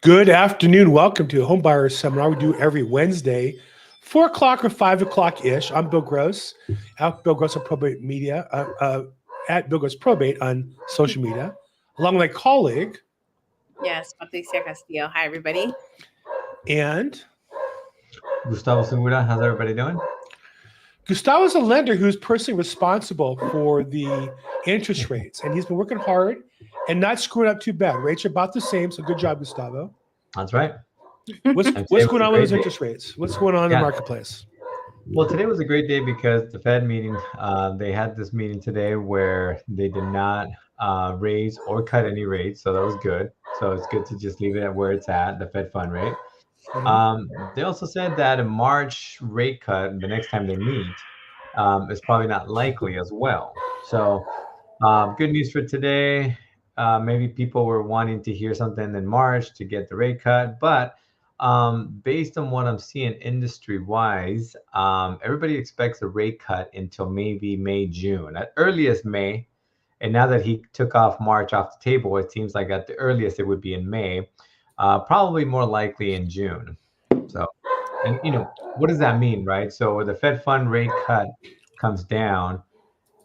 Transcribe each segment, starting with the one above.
Good afternoon. Welcome to Home Buyers Seminar. We do every Wednesday, 4 o'clock or 5 o'clock ish. I'm Bill Gross, at Bill Gross of Probate Media, at Bill Gross Probate on social media, along with my colleague Yes, Patricia Castillo. Hi, everybody. and Gustavo Segura, how's everybody doing? Gustavo is a lender who's personally responsible for the interest rates, and he's been working hard and not screwing up too bad. Rates are about the same, so good job, Gustavo. That's right. What's And today what's was going a on with great those day. interest rates? What's going on in the Yeah. marketplace? Well, today was a great day because the Fed meeting, they had this meeting today where they did not raise or cut any rates. So that was good. So it's good to just leave it at where it's at, the Fed fund rate. They also said that a March rate cut, the next time they meet, is probably not likely as well. So good news for today. Maybe people were wanting to hear something in March to get the rate cut, but based on what I'm seeing industry wise, everybody expects a rate cut until maybe May, June, at earliest May. And now that he took off March off the table, it seems like at the earliest it would be in May, probably more likely in June. So, and what does that mean, right? So the Fed fund rate cut comes down,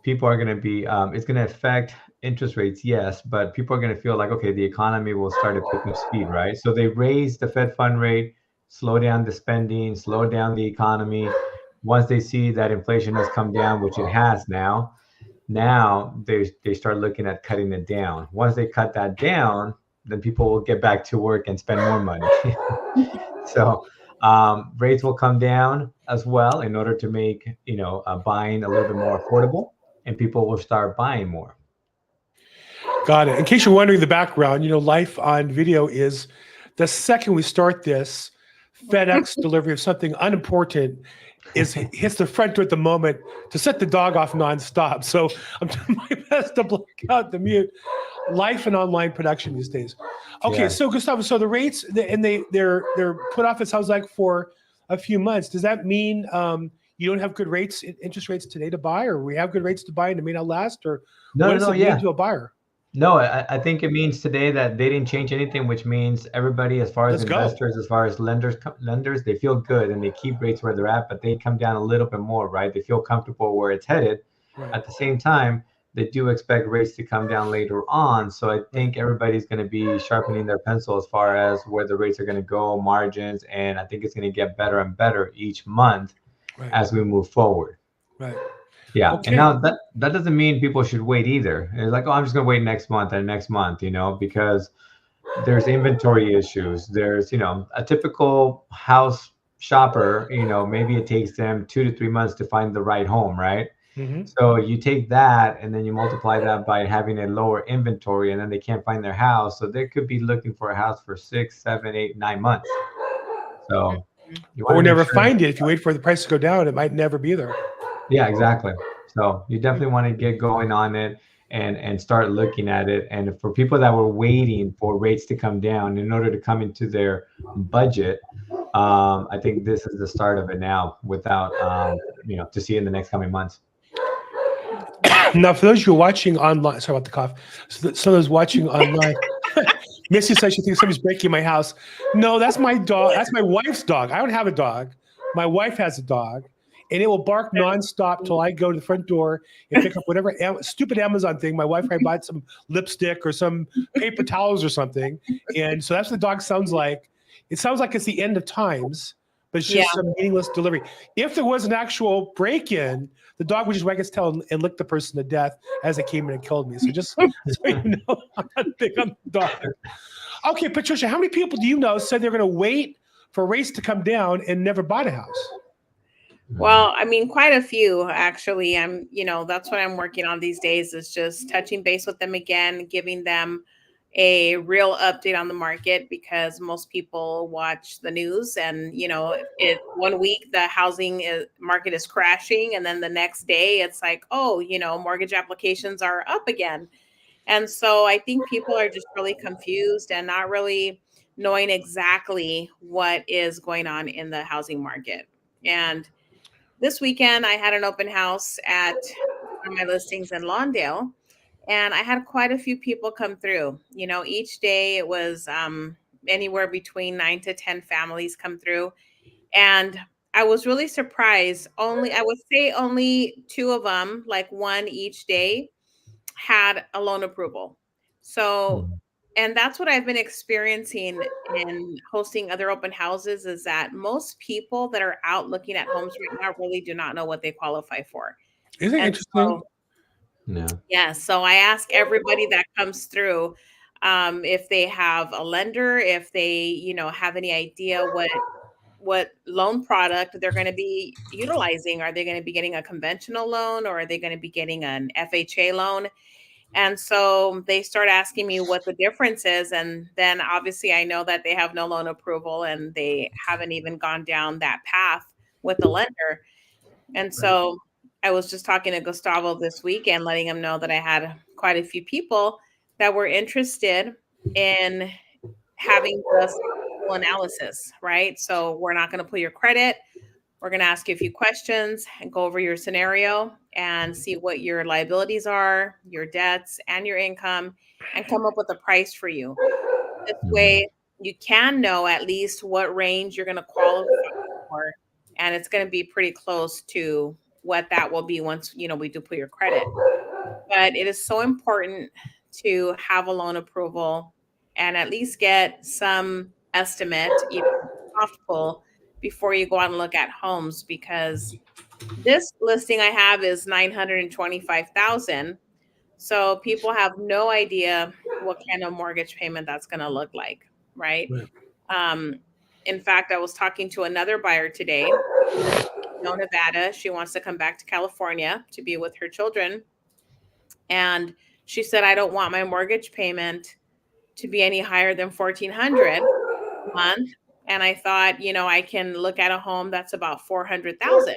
people are going to be it's going to affect interest rates, yes, but people are going to feel like, okay, the economy will start to pick up speed, right? So they raise the Fed fund rate, slow down the spending, slow down the economy. Once they see that inflation has come down, which it has now they start looking at cutting it down. Once they cut that down, then people will get back to work and spend more money. So rates will come down as well in order to make buying a little bit more affordable, and people will start buying more. Got it. In case you're wondering the background, life on video is the second we start this, FedEx delivery of something unimportant hits the front door at the moment to set the dog off nonstop. So I'm doing my best to block out the mute. Life and online production these days. Okay, Yeah. so Gustavo, so the rates and they're put off, it sounds like, for a few months. Does that mean you don't have good rates, interest rates today to buy, or we have good rates to buy and it may not last, or what does it mean to a buyer? No, I think it means today that they didn't change anything, which means everybody, as far as investors, as far as lenders, they feel good and they keep rates where they're at, but they come down a little bit more, right? They feel comfortable where it's headed. Right. At the same time, they do expect rates to come down later on. So I think everybody's going to be sharpening their pencil as far as where the rates are going to go, margins, and I think it's going to get better and better each month as we move forward. Right. Yeah. Okay. And now that doesn't mean people should wait either. It's like, oh, I'm just going to wait next month and next month, because there's inventory issues. There's, a typical house shopper, maybe it takes them 2 to 3 months to find the right home, right? Mm-hmm. So you take that and then you multiply that by having a lower inventory, and then they can't find their house. So they could be looking for a house for 6, 7, 8, 9 months. So or never find it. If you wait for the price to go down, it might never be there. Yeah, exactly. So you definitely want to get going on it and start looking at it. And for people that were waiting for rates to come down in order to come into their budget, I think this is the start of it now without, to see in the next coming months. Now, for those who are watching online, sorry about the cough. So some of those watching online, Missy says she thinks somebody's breaking my house. No, that's my dog. That's my wife's dog. I don't have a dog. My wife has a dog. And it will bark nonstop till I go to the front door and pick up whatever stupid Amazon thing. My wife probably bought some lipstick or some paper towels or something. And so that's what the dog sounds like. It sounds like it's the end of times, but it's just some meaningless delivery. If there was an actual break-in, the dog would just wag its tail and lick the person to death as it came in and killed me. So just so you know, I'm not big on the dog. Okay, Patricia, how many people do you know said they're going to wait for rates to come down and never bought a house? Well, I mean, quite a few, actually. That's what I'm working on these days, is just touching base with them again, giving them a real update on the market, because most people watch the news and, one week the housing market is crashing. And then the next day it's like, oh, mortgage applications are up again. And so I think people are just really confused and not really knowing exactly what is going on in the housing market. And this weekend, I had an open house at one of my listings in Lawndale, and I had quite a few people come through. Each day it was anywhere between 9 to 10 families come through. And I was really surprised. I would say only 2 of them, like 1 each day, had a loan approval. So, Mhm. and that's what I've been experiencing in hosting other open houses, is that most people that are out looking at homes right now really do not know what they qualify for. Isn't it And interesting? so, Yeah. yeah, so I ask everybody that comes through, if they have a lender, if they, have any idea what loan product they're going to be utilizing. Are they going to be getting a conventional loan, or are they going to be getting an FHA loan? And so they start asking me what the difference is. And then obviously I know that they have no loan approval and they haven't even gone down that path with the lender. And Right. so I was just talking to Gustavo this weekend, letting him know that I had quite a few people that were interested in having the statistical analysis, right? So we're not going to pull your credit. We're going to ask you a few questions and go over your scenario and see what your liabilities are, your debts, and your income, and come up with a price for you. This Mhm. way, you can know at least what range you're going to qualify for, and it's going to be pretty close to what that will be once we do put your credit. But it is so important to have a loan approval and at least get some estimate, even soft pull, before you go out and look at homes, because this listing I have is 925,000. So people have no idea what kind of mortgage payment that's going to look like, right? Right. Um, in fact, I was talking to another buyer today, no Nevada. She wants to come back to California to be with her children. And she said, I don't want my mortgage payment to be any higher than 1,400 a month. And I thought, I can look at a home that's about 400,000.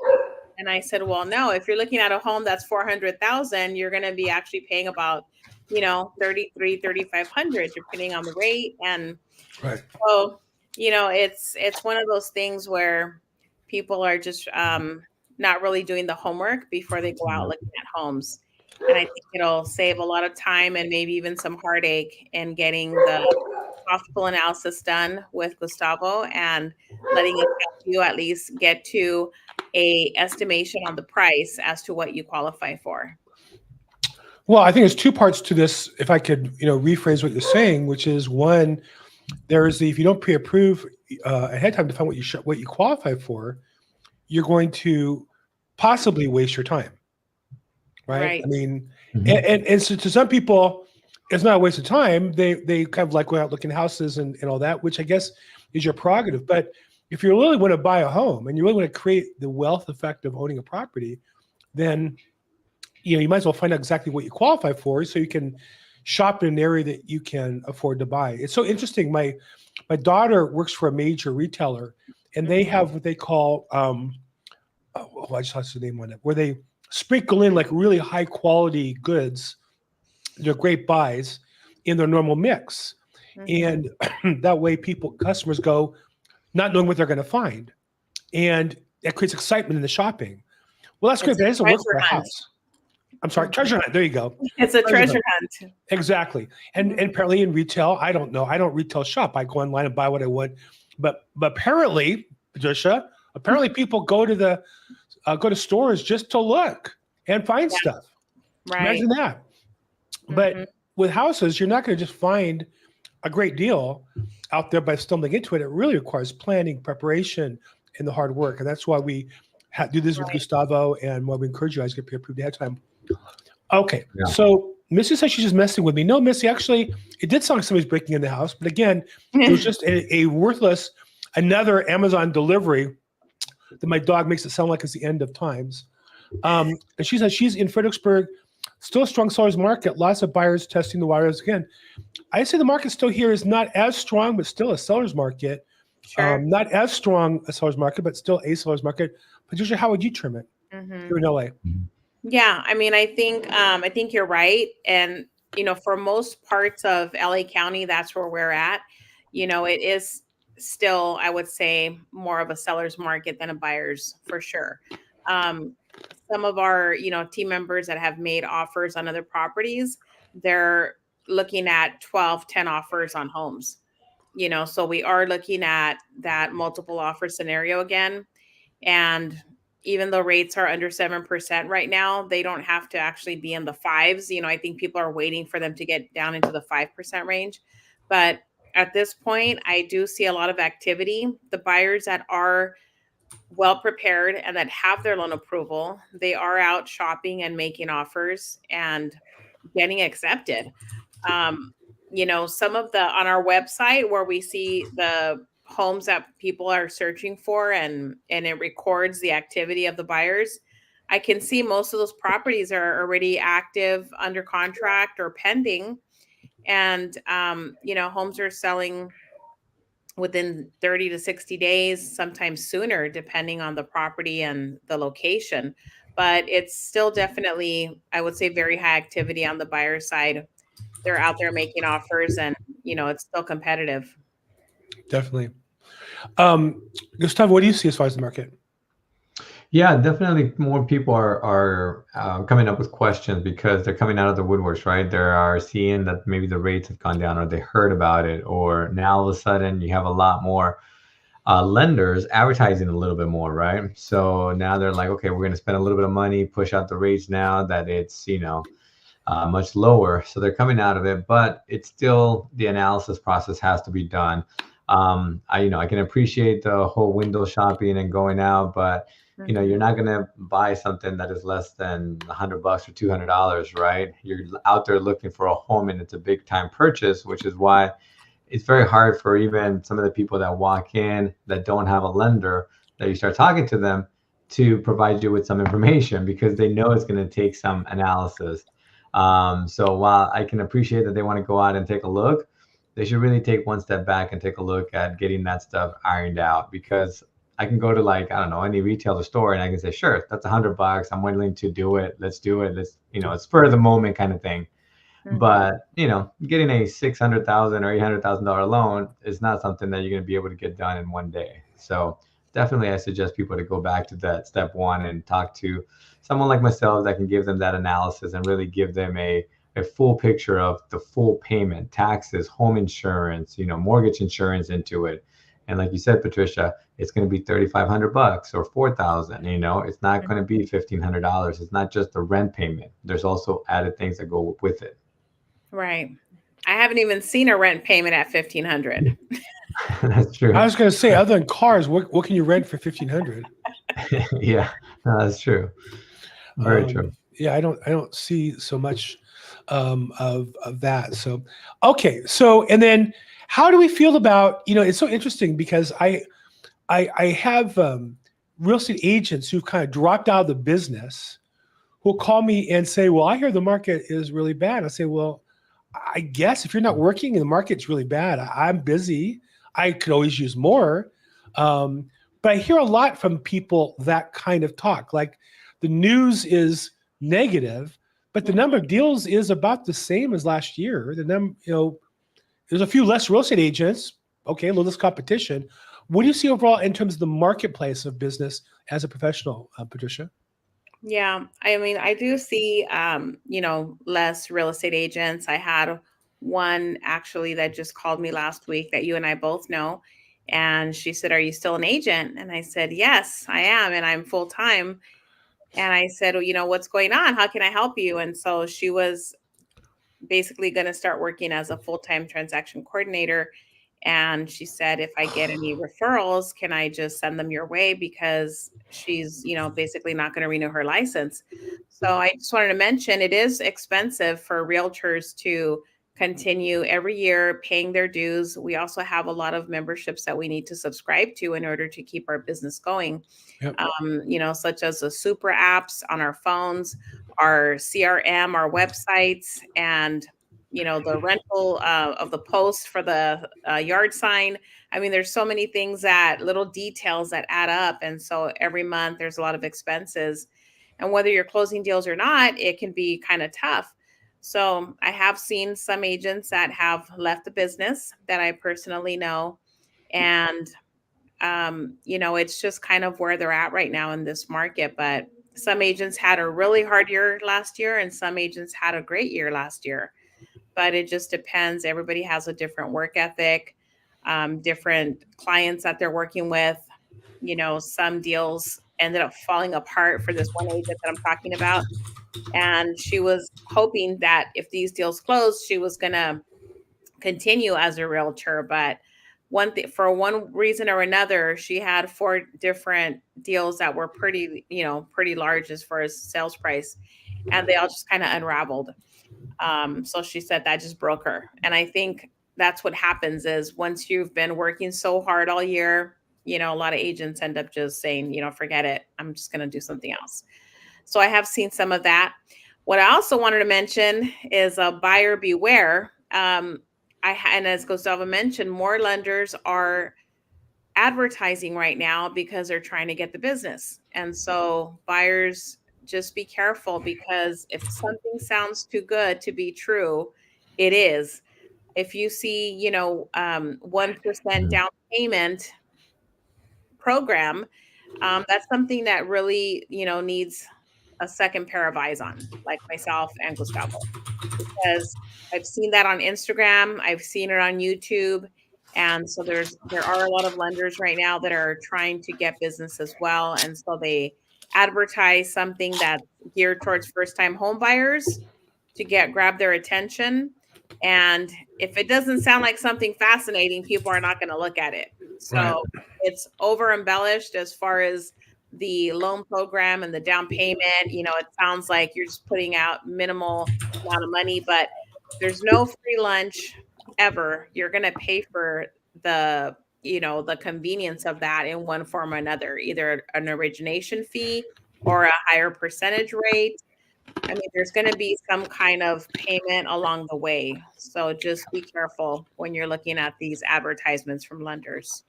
And I said, well, no, if you're looking at a home that's 400,000, you're going to be actually paying about, 33, 3,500, depending on the rate. And Right. so, it's one of those things where people are just not really doing the homework before they go out Yeah. looking at homes. And I think it'll save a lot of time and maybe even some heartache in getting the profitable analysis done with Gustavo and letting us help you at least get to a estimation on the price as to what you qualify for. Well, I think there's 2 parts to this. If I could, rephrase what you're saying, which is one, there is the if you don't pre-approve ahead of time to find what you qualify for, you're going to possibly waste your time, right? I Right. mean, Mhm. and so to some people, it's not a waste of time. They kind of like going out looking at houses and all that, which I guess is your prerogative. But if you really want to buy a home and you really want to create the wealth effect of owning a property, then you might as well find out exactly what you qualify for so you can shop in an area that you can afford to buy. It's so interesting. My daughter works for a major retailer, and they Mhm. have what they call I just lost the name on it, where they sprinkle in like really high quality goods. They're great buys in their normal mix, Mhm. and that way customers go not knowing what they're going to find, and that creates excitement in the shopping. Well, that's great, It's but a it doesn't work treasure for a hunt. house. I'm sorry, Mhm. treasure hunt. There you go. It's a Treasure treasure hunt. hunt. Exactly. And Mhm. apparently in retail, I don't know. I don't retail shop. I go online and buy what I want. But apparently, Patricia, apparently people go to stores just to look and find Yeah, stuff. right. Imagine that. Mhm. But with houses, you're not going to just find a great deal out there by stumbling into it. It really requires planning, preparation, and the hard work. And that's why we do this with Right. Gustavo, and why we encourage you guys to get pre-approved ahead of time. Okay, Yeah. so Missy said she's just messing with me. No, Missy, actually, it did sound like somebody's breaking in the house, but again, it was just a worthless another Amazon delivery that my dog makes it sound like it's the end of times. And she says she's in Fredericksburg, still a strong sellers market. Lots of buyers testing the waters again. I say the market still here is not as strong, but still a seller's market. Sure. Not as strong a seller's market, but still a seller's market. Patricia, how would you trim it Mhm. here in LA? Mhm. Yeah, I mean, I think you're right. And, for most parts of LA County, that's where we're at. It is still, I would say, more of a seller's market than a buyer's, for sure. Um, some of our, team members that have made offers on other properties, they're looking at 12, 10 offers on homes. So we are looking at that multiple offer scenario again. And even though rates are under 7% right now, they don't have to actually be in the fives. I think people are waiting for them to get down into the 5% range. But at this point, I do see a lot of activity. The buyers that are well prepared and that have their loan approval, they are out shopping and making offers and getting accepted. Um, some of the on our website where we see the homes that people are searching for and it records the activity of the buyers. I can see most of those properties are already active, under contract, or pending. And homes are selling within 30 to 60 days, sometimes sooner, depending on the property and the location. But it's still definitely, I would say, very high activity on the buyer side. They're out there making offers, and it's still competitive. Definitely. Gustavo, what do you see as far as the market? Yeah, definitely more people are coming up with questions because they're coming out of the woodworks, right? They are seeing that maybe the rates have gone down, or they heard about it, or now all of a sudden you have a lot more lenders advertising a little bit more, right? So now they're like, okay, we're going to spend a little bit of money, push out the rates now that it's much lower. So they're coming out of it, but it's still, the analysis process has to be done. I can appreciate the whole window shopping and going out, but you're not going to buy something that is less than $100 or $200, right? You're out there looking for a home, and it's a big time purchase, which is why it's very hard for even some of the people that walk in that don't have a lender, that you start talking to them, to provide you with some information, because they know it's going to take some analysis. So while I can appreciate that they want to go out and take a look, they should really take one step back and take a look at getting that stuff ironed out. Because I can go to, like, I don't know, any retailer store, and I can say, sure, that's $100. I'm willing to do it. Let's do it. It's for the moment kind of thing. But getting a $600,000 or $800,000 loan is not something that you're going to be able to get done in one day. So definitely, I suggest people to go back to that step one and talk to someone like myself that can give them that analysis and really give them a full picture of the full payment, taxes, home insurance, mortgage insurance into it. And like you said, Patricia, it's going to be $3,500 or $4,000. It's not going to be $1,500. It's not just the rent payment. There's also added things that go with it. Right. I haven't even seen a rent payment at $1,500. That's true. I was going to say, other than cars, what can you rent for $1,500? Yeah, no, that's true. Very true. Yeah, I don't see so much of that. So, okay. So, and then how do we feel about, it's so interesting because I have real estate agents who've kind of dropped out of the business who'll call me and say, well, I hear the market is really bad. I say, well, I guess if you're not working and the market's really bad, I'm busy. I could always use more. But I hear a lot from people that kind of talk. Like, the news is negative, but the number of deals is about the same as last year. There's a few less real estate agents. Okay, a little less competition. What do you see overall in terms of the marketplace of business as a professional, Patricia? Yeah, I mean, I do see, less real estate agents. I had one actually that just called me last week that you and I both know. And she said, are you still an agent? And I said, yes, I am. And I'm full time. And I said, well, what's going on? How can I help you? And so she was basically going to start working as a full-time transaction coordinator. And she said, if I get any referrals, can I just send them your way? Because she's, basically not going to renew her license. So I just wanted to mention, it is expensive for realtors to continue every year paying their dues. We also have a lot of memberships that we need to subscribe to in order to keep our business going. Yep. Such as the super apps on our phones, our CRM, our websites, and the rental of the post for the yard sign. I mean, there's so many things, little details that add up. And so every month there's a lot of expenses. And whether you're closing deals or not, it can be kind of tough. So I have seen some agents that have left the business that I personally know. And, it's just kind of where they're at right now in this market. But some agents had a really hard year last year, and some agents had a great year last year. But it just depends. Everybody has a different work ethic. different clients that they're working with. You know, some deals ended up falling apart for this one agent that I'm talking about. And she was hoping that if these deals closed, she was going to continue as a realtor. But for one reason or another, she had 4 different deals that were pretty, pretty large as far as sales price, and they all just kind of unraveled. So she said that just broke her. And I think that's what happens is once you've been working so hard all year, a lot of agents end up just saying, forget it. I'm just going to do something else. So I have seen some of that. What I also wanted to mention is a buyer beware. And as Gustavo mentioned, more lenders are advertising right now because they're trying to get the business. And so buyers, just be careful, because if something sounds too good to be true, it is. If you see, 1% down payment program, that's something that really, needs a second pair of eyes on, like myself and Gustavo, because I've seen that on Instagram. I've seen it on YouTube. And so there are a lot of lenders right now that are trying to get business as well. And so they advertise something that's geared towards first-time home buyers to grab their attention. And if it doesn't sound like something fascinating, people are not going to look at it. So It's over embellished as far as the loan program and the down payment. It sounds like you're just putting out minimal amount of money, but there's no free lunch ever. You're going to pay for the convenience of that in one form or another, either an origination fee or a higher percentage rate. I mean, there's going to be some kind of payment along the way. So just be careful when you're looking at these advertisements from lenders.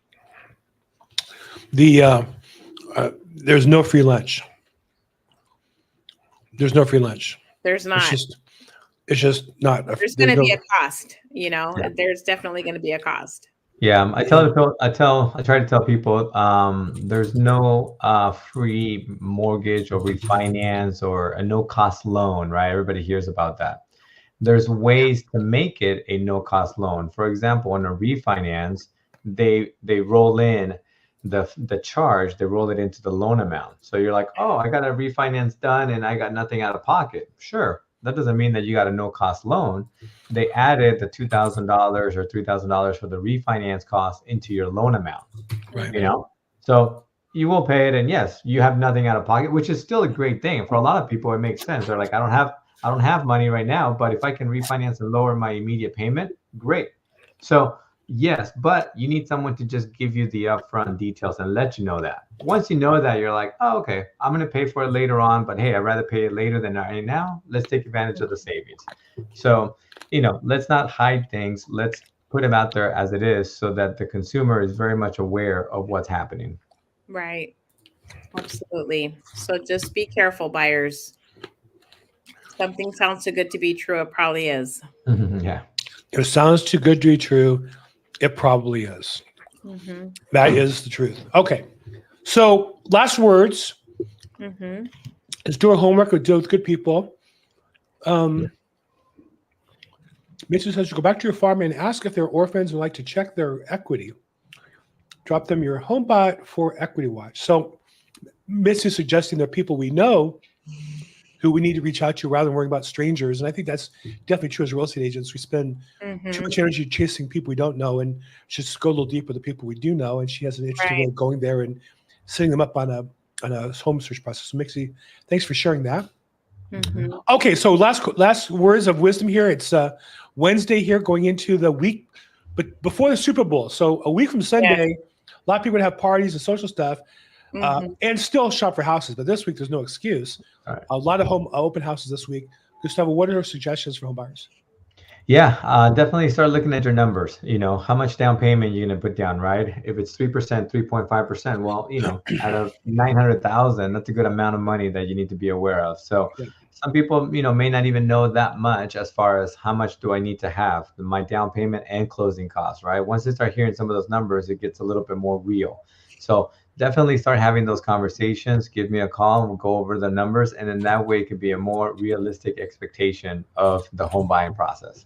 There's no free lunch. There's no free lunch. There's not. It's just not. There's going to be a cost. There's definitely going to be a cost. Yeah, I try to tell people there's no free mortgage or refinance or a no cost loan, right? Everybody hears about that. There's ways to make it a no cost loan. For example, on a refinance, they roll in the charge, they roll it into the loan amount. So you're like, oh, I got a refinance done and I got nothing out of pocket. Sure. That doesn't mean that you got a no cost loan. They added the $2,000 or $3,000 for the refinance cost into your loan amount, right? So you will pay it. And yes, you have nothing out of pocket, which is still a great thing. For a lot of people, it makes sense. They're like, I don't have money right now, but if I can refinance and lower my immediate payment, great. So yes, but you need someone to just give you the upfront details and let you know that. Once you know that, you're like, oh, okay, I'm going to pay for it later on, but hey, I'd rather pay it later than right now. Let's take advantage of the savings. So, let's not hide things. Let's put them out there as it is so that the consumer is very much aware of what's happening. Right. Absolutely. So just be careful, buyers. Something sounds too good to be true. It probably is. Yeah. If it sounds too good to be true, it probably is. Mm-hmm. That is the truth. Okay. So last words. Mm-hmm. Let's do our homework. We'll deal with good people. Mitzi says, go back to your farm and ask if they're orphans and would like to check their equity. Drop them your HomeBot for Equity Watch. So Mitzi is suggesting there are people we know who we need to reach out to rather than worrying about strangers. And I think that's definitely true as real estate agents. We spend too much energy chasing people we don't know and just go a little deeper with the people we do know. And she has an interesting way of going there and setting them up on a home search process. So Mixie, thanks for sharing that. Mm-hmm. Okay, so last words of wisdom here. It's Wednesday here going into the week, but before the Super Bowl. So a week from Sunday, a lot of people would have parties and social stuff. And still shop for houses, but this week there's no excuse. Right. A lot of home open houses this week. Gustavo, what are your suggestions for home buyers? Yeah, definitely start looking at your numbers. How much down payment you're going to put down, right? If it's 3%, 3.5%, well, out of 900,000, that's a good amount of money that you need to be aware of. So some people, may not even know that much as far as how much do I need to have my down payment and closing costs, right? Once they start hearing some of those numbers, it gets a little bit more real. So definitely start having those conversations. Give me a call and we'll go over the numbers. And then that way it could be a more realistic expectation of the home buying process.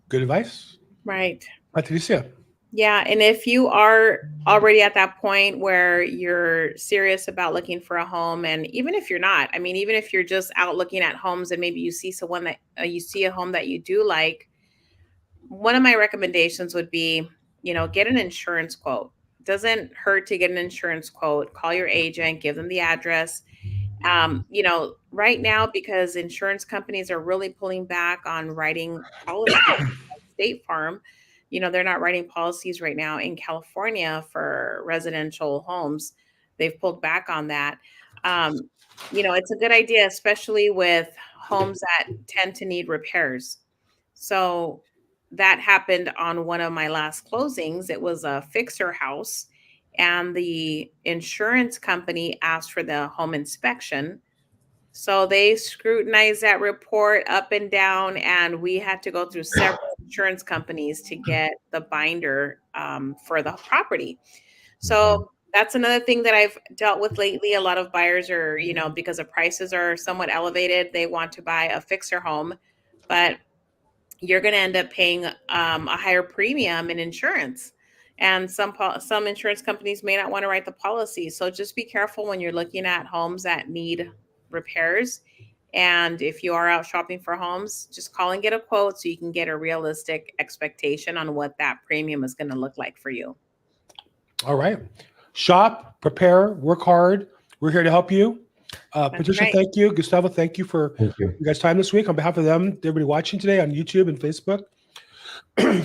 Good advice. Right. Patricia. Yeah, and if you are already at that point where you're serious about looking for a home, and even if you're not, I mean, even if you're just out looking at homes and maybe you see someone that you see a home that you do like, one of my recommendations would be, get an insurance quote. Doesn't hurt to get an insurance quote. Call your agent, give them the address. Right now, because insurance companies are really pulling back on writing policies, like State Farm, they're not writing policies right now in California for residential homes. They've pulled back on that. Um, it's a good idea, especially with homes that tend to need repairs. So that happened on one of my last closings. It was a fixer house, and the insurance company asked for the home inspection. So they scrutinized that report up and down, and we had to go through several insurance companies to get the binder for the property. So that's another thing that I've dealt with lately. A lot of buyers are, because the prices are somewhat elevated, they want to buy a fixer home, but you're going to end up paying a higher premium in insurance. And some insurance companies may not want to write the policy. So just be careful when you're looking at homes that need repairs. And if you are out shopping for homes, just call and get a quote so you can get a realistic expectation on what that premium is going to look like for you. All right. Shop, prepare, work hard. We're here to help you. Patricia, right. thank you. Gustavo, thank you for you guys' time this week. On behalf of them, everybody watching today on YouTube and Facebook,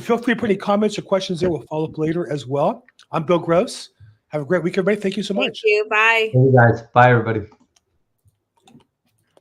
feel free to put any comments or questions there. We'll follow up later as well. I'm Bill Gross. Have a great week, everybody. Thank you so much. Thank you. Bye. Hey guys. Bye, everybody.